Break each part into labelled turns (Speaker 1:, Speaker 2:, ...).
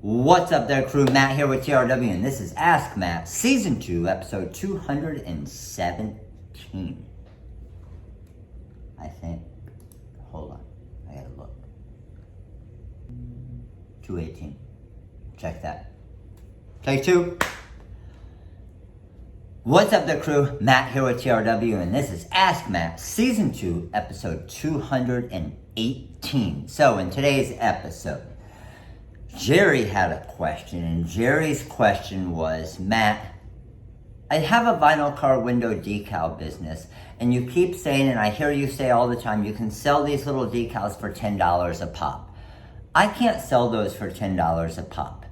Speaker 1: What's up there, crew? Matt here with TRW, and this is Ask Matt, Season 2, Episode 217. I think. Hold on. I gotta look. 218. Check that. Take two. What's up there, crew? Matt here with TRW, and this is Ask Matt, Season 2, Episode 218. So, in today's episode, Jerry had a question, and Jerry's question was, Matt, I have a vinyl car window decal business, and you keep saying, and I hear you say all the time, you can sell these little decals for $10 a pop. I can't sell those for $10 a pop.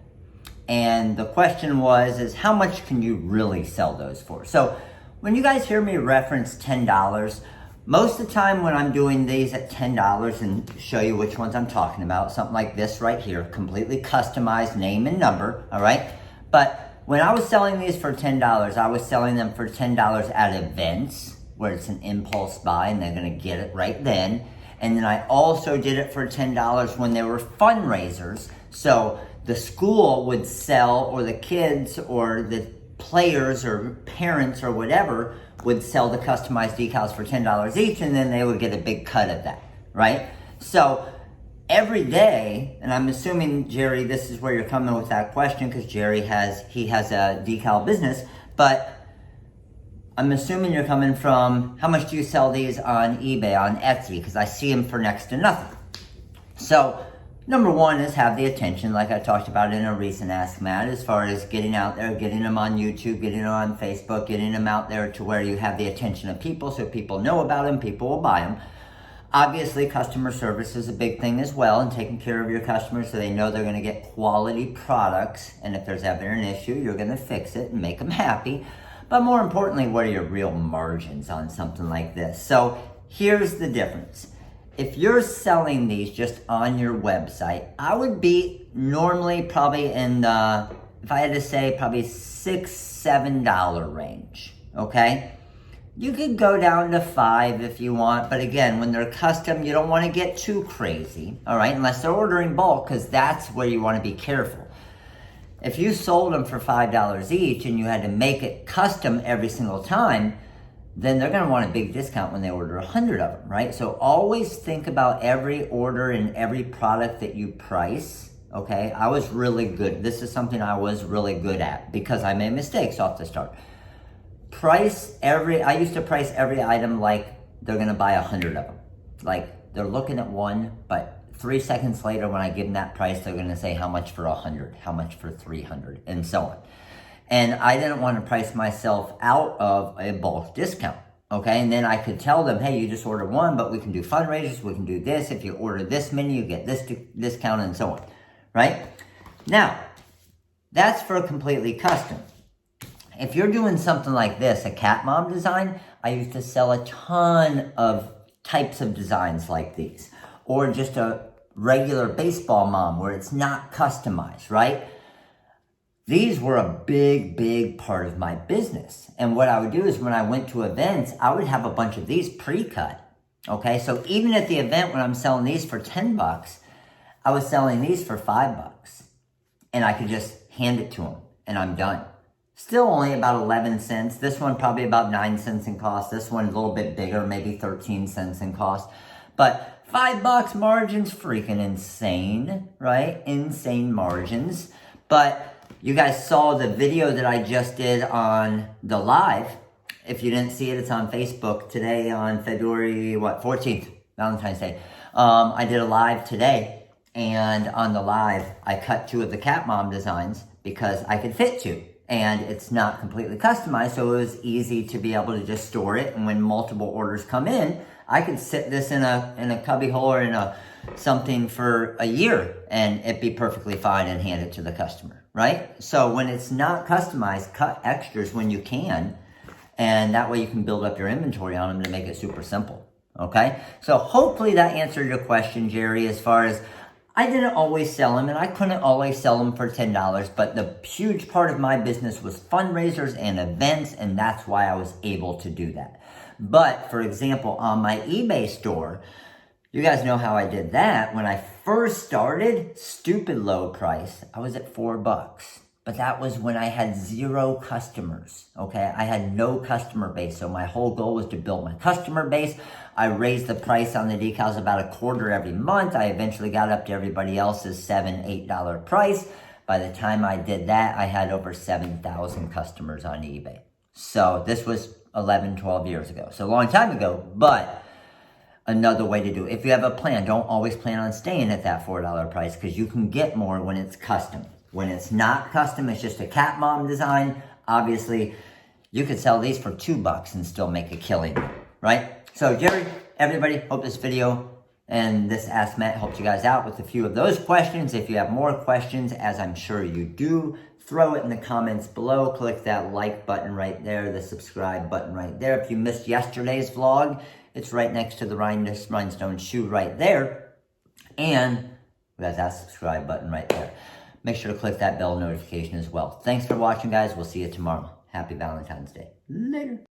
Speaker 1: And the question is how much can you really sell those for? So when you guys hear me reference $10, most of the time when I'm doing these at $10 and show you which ones I'm talking about, something like this right here, completely customized name and number, all right? But when I was selling these for $10, I was selling them for $10 at events where it's an impulse buy and they're gonna get it right then. And then I also did it for $10 when there were fundraisers. So the school would sell, or the kids or the players or parents or whatever would sell the customized decals for $10 each, and then they would get a big cut of that, right? So every day, and I'm assuming, Jerry, this is where you're coming with that question, because Jerry has a decal business, but I'm assuming you're coming from, how much do you sell these on eBay, on Etsy? Because I see them for next to nothing. So number one is have the attention, like I talked about in a recent Ask Matt, as far as getting out there, getting them on YouTube, getting them on Facebook, getting them out there to where you have the attention of people, so people know about them, people will buy them. Obviously, customer service is a big thing as well, and taking care of your customers so they know they're going to get quality products, and if there's ever an issue, you're going to fix it and make them happy. But more importantly, what are your real margins on something like this? So here's the difference. If you're selling these just on your website, I would be normally probably in the, if I had to say, probably $6, $7 range, okay? You could go down to $5 if you want, but again, when they're custom, you don't want to get too crazy, all right? Unless they're ordering bulk, because that's where you want to be careful. If you sold them for $5 each and you had to make it custom every single time, then they're going to want a big discount when they order 100 of them, right? So always think about every order and every product that you price, okay? I was really good. This is something I was really good at because I made mistakes off the start. I used to price every item like they're going to buy 100 of them. Like they're looking at one, but 3 seconds later when I give them that price, they're going to say how much for 100, how much for 300, and so on. And I didn't want to price myself out of a bulk discount, okay? And then I could tell them, hey, you just order one, but we can do fundraisers, we can do this. If you order this many, you get this discount, and so on, right? Now, that's for completely custom. If you're doing something like this, a cat mom design, I used to sell a ton of types of designs like these. Or just a regular baseball mom where it's not customized, right? These were a big, big part of my business. And what I would do is when I went to events, I would have a bunch of these pre-cut, okay? So even at the event when I'm selling these for $10, I was selling these for $5. And I could just hand it to them and I'm done. Still only about 11 cents. This one probably about 9 cents in cost. This one a little bit bigger, maybe 13 cents in cost. But $5 margins, freaking insane, right? Insane margins. But you guys saw the video that I just did on the live. If you didn't see it, it's on Facebook today on February, 14th, Valentine's Day. I did a live today, and on the live, I cut 2 of the cat mom designs because I could fit 2. And it's not completely customized, so it was easy to be able to just store it. And when multiple orders come in, I could sit this in a cubby hole or in something for a year and it'd be perfectly fine and hand it to the customer, right? So when it's not customized, cut extras when you can, and that way you can build up your inventory on them to make it super simple, okay? So hopefully that answered your question, Jerry, as far as I didn't always sell them, and I couldn't always sell them for $10, but the huge part of my business was fundraisers and events, and that's why I was able to do that. But, for example, on my eBay store, You guys know how I did that. When I first started, stupid low price, I was at $4. But that was when I had 0 customers, okay? I had no customer base, so my whole goal was to build my customer base. I raised the price on the decals about a quarter every month. I eventually got up to everybody else's $7, $8 price. By the time I did that, I had over 7,000 customers on eBay. So this was 11, 12 years ago. So a long time ago, but another way to do it. If you have a plan, don't always plan on staying at that $4 price because you can get more when it's custom. When it's not custom, it's just a cat mom design. Obviously, you could sell these for $2 and still make a killing, right? So Jerry, everybody, hope this video and this Ask Matt helped you guys out with a few of those questions. If you have more questions, as I'm sure you do, throw it in the comments below. Click that like button right there, the subscribe button right there. If you missed yesterday's vlog, it's right next to the rhinestone shoe right there. And we got that subscribe button right there. Make sure to click that bell notification as well. Thanks for watching, guys. We'll see you tomorrow. Happy Valentine's Day. Later.